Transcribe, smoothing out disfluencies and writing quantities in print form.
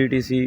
DTC،